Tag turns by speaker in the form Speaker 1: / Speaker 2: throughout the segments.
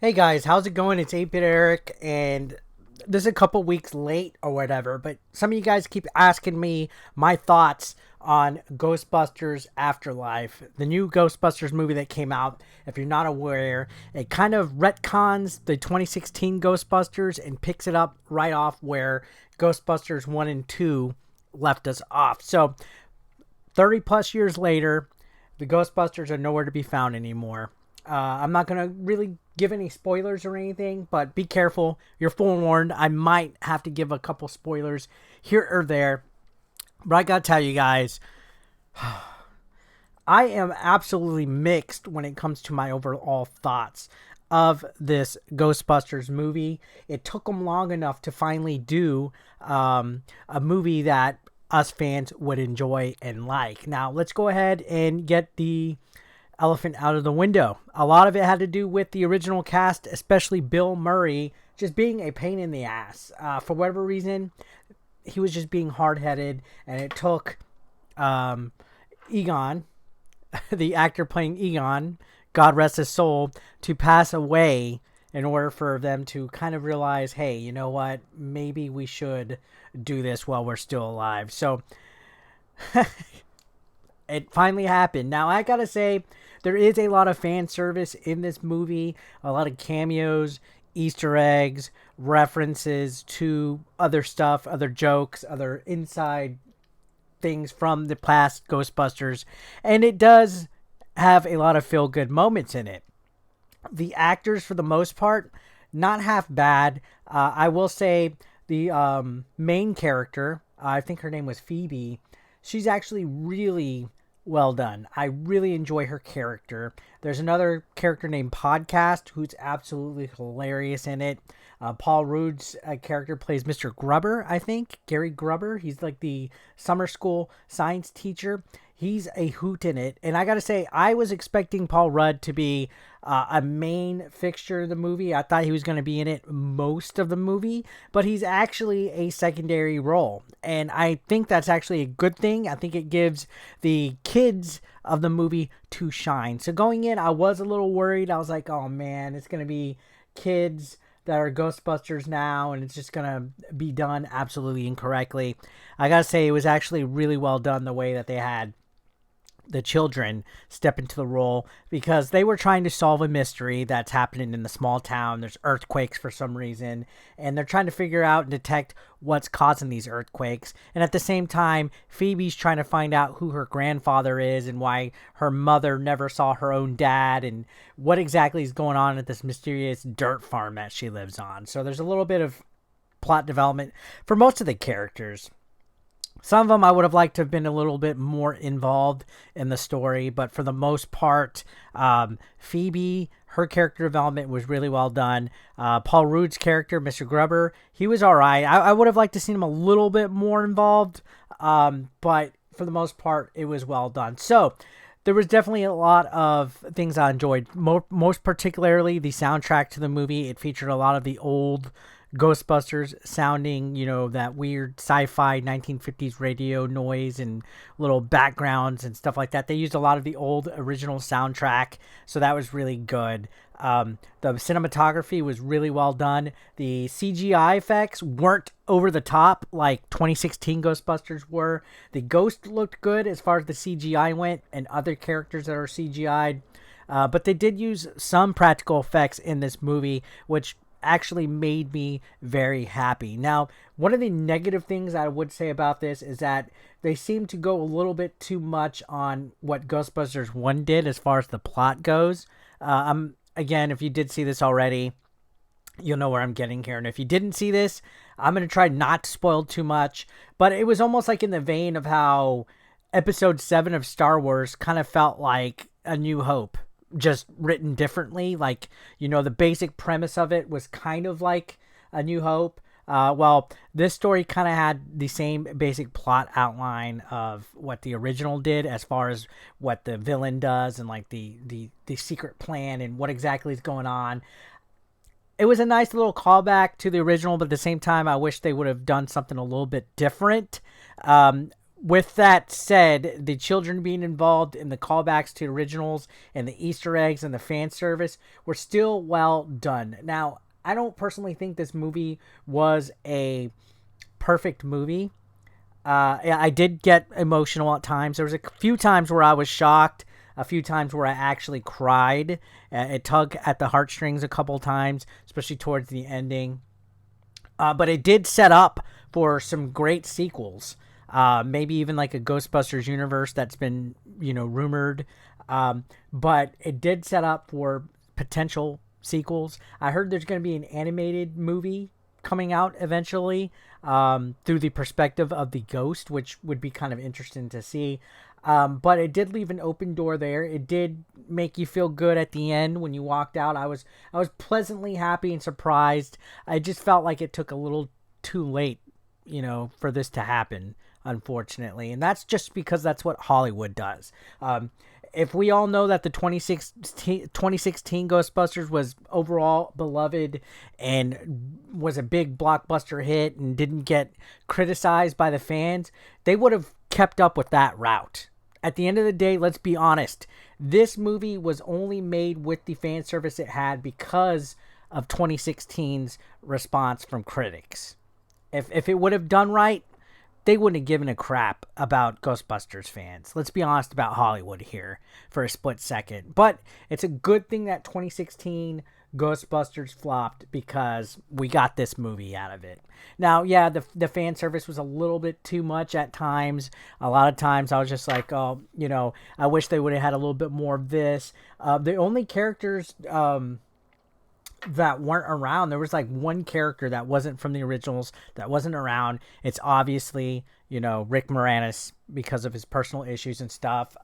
Speaker 1: Hey guys, how's it going? It's 8-Bit Eric, and this is a couple weeks late or whatever, but some of you guys keep asking me my thoughts on Ghostbusters Afterlife, the new Ghostbusters movie that came out. If you're not aware, it kind of retcons the 2016 Ghostbusters and picks it up right off where Ghostbusters 1 and 2 left us off. So, 30 plus years later, the Ghostbusters are nowhere to be found anymore. I'm not going to really give any spoilers or anything, but be careful. You're forewarned. I might have to give a couple spoilers here or there. But I got to tell you guys, I am absolutely mixed when it comes to my overall thoughts of this Ghostbusters movie. It took them long enough to finally do a movie that us fans would enjoy and like. Now, let's go ahead and get the elephant out of the window. A lot of it had to do with the original cast, especially Bill Murray, just being a pain in the ass. For whatever reason, he was just being hard-headed, and it took Egon, the actor playing Egon, God rest his soul, to pass away in order for them to kind of realize, hey, you know what, maybe we should do this while we're still alive. So it finally happened. Now, I gotta say, there is a lot of fan service in this movie, a lot of cameos, Easter eggs, references to other stuff, other jokes, other inside things from the past Ghostbusters, and it does have a lot of feel-good moments in it. The actors, for the most part, not half bad. I will say the main character, I think her name was Phoebe, she's actually really well done. I really enjoy her character. There's another character named Podcast who's absolutely hilarious in it. Paul Rudd's character plays Mr. Grubber, I think. Gary Grubber. He's like the summer school science teacher. He's a hoot in it. And I got to say, I was expecting Paul Rudd to be a main fixture of the movie. I thought he was going to be in it most of the movie, but he's actually a secondary role. And I think that's actually a good thing. I think it gives the kids of the movie to shine. So going in, I was a little worried. I was like, oh man, it's going to be kids that are Ghostbusters now, and it's just going to be done absolutely incorrectly. I got to say, it was actually really well done the way that they had the children step into the role, because they were trying to solve a mystery that's happening in the small town. There's earthquakes for some reason, and they're trying to figure out and detect what's causing these earthquakes. And at the same time, Phoebe's trying to find out who her grandfather is and why her mother never saw her own dad and what exactly is going on at this mysterious dirt farm that she lives on. So there's a little bit of plot development for most of the characters. Some of them I would have liked to have been a little bit more involved in the story, but for the most part, Phoebe, her character development was really well done. Paul Rudd's character, Mr. Grubber, he was all right. I would have liked to see him a little bit more involved, but for the most part, it was well done. So there was definitely a lot of things I enjoyed, most particularly the soundtrack to the movie. It featured a lot of the old Ghostbusters sounding, you know, that weird sci-fi 1950s radio noise and little backgrounds and stuff like that. They used a lot of the old original soundtrack, so that was really good. The cinematography was really well done. The CGI effects weren't over the top like 2016 Ghostbusters were. The ghost looked good as far as the CGI went, and other characters that are CGI'd. But they did use some practical effects in this movie, which actually made me very happy. Now, one of the negative things I would say about this is that they seem to go a little bit too much on what Ghostbusters 1 did as far as the plot goes. Again, if you did see this already, you'll know where I'm getting here. And if you didn't see this, I'm going to try not to spoil too much. But it was almost like in the vein of how Episode 7 of Star Wars kind of felt like A New Hope, just written differently. Like, you know, the basic premise of it was kind of like A New Hope. Well, this story kind of had the same basic plot outline of what the original did, as far as what the villain does and like the secret plan and what exactly is going on. It was a nice little callback to the original, but at the same time, I wish they would have done something a little bit different. with that said, the children being involved in the callbacks to originals and the Easter eggs and the fan service were still well done. Now, I don't personally think this movie was a perfect movie. I did get emotional at times. There was a few times where I was shocked, a few times where I actually cried. It tugged at the heartstrings a couple times, especially towards the ending. But it did set up for some great sequels. Maybe even like a Ghostbusters universe that's been, rumored. But it did set up for potential sequels. I heard there's going to be an animated movie coming out eventually, through the perspective of the ghost, which would be kind of interesting to see. But it did leave an open door there. It did make you feel good at the end when you walked out. I was pleasantly happy and surprised. I just felt like it took a little too late, for this to happen, unfortunately. And that's just because that's what Hollywood does. If we all know that the 2016 Ghostbusters was overall beloved and was a big blockbuster hit and didn't get criticized by the fans, they would have kept up with that route. At the end of the day, let's be honest. This movie was only made with the fan service it had because of 2016's response from critics. If it would have done right, they wouldn't have given a crap about Ghostbusters fans. Let's be honest about Hollywood here for a split second. But it's a good thing that 2016 Ghostbusters flopped because we got this movie out of it. Now, yeah, the fan service was a little bit too much at times. A lot of times I was just like, oh, I wish they would have had a little bit more of this. The only characters that weren't around, there was like one character that wasn't from the originals that wasn't around. It's obviously Rick Moranis because of his personal issues and stuff.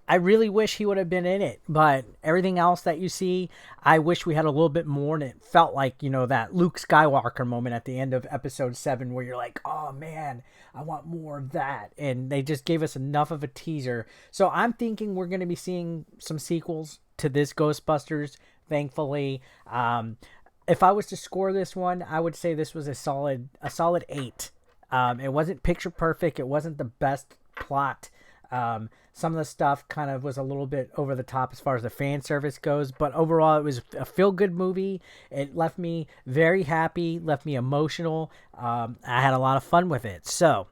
Speaker 1: I really wish he would have been in it, but everything else that you see, I wish we had a little bit more. And it felt like that Luke Skywalker moment at the end of episode 7 where you're like, oh man, I want more of that. And they just gave us enough of a teaser. So I'm thinking we're going to be seeing some sequels to this Ghostbusters, thankfully. If I was to score this one, I would say this was a solid 8. It wasn't picture perfect. It wasn't the best plot. Some of the stuff kind of was a little bit over the top as far as the fan service goes, but overall it was a feel-good movie. It left me very happy, left me emotional. I had a lot of fun with it. So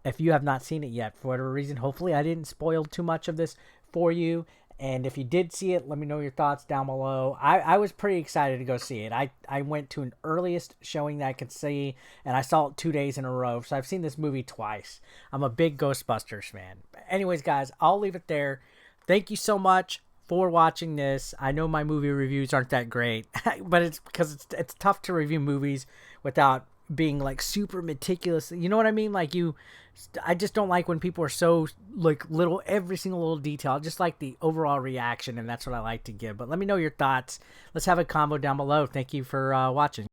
Speaker 1: if you have not seen it yet, for whatever reason, hopefully I didn't spoil too much of this for you. And if you did see it, let me know your thoughts down below. I was pretty excited to go see it. I went to an earliest showing that I could see, and I saw it 2 days in a row. So I've seen this movie twice. I'm a big Ghostbusters fan. Anyways, guys, I'll leave it there. Thank you so much for watching this. I know my movie reviews aren't that great, but it's because it's tough to review movies without being like super meticulous. You know what I mean? I just don't like when people are so every single little detail. I just like the overall reaction, and that's what I like to give. But let me know your thoughts. Let's have a combo down below. Thank you for watching.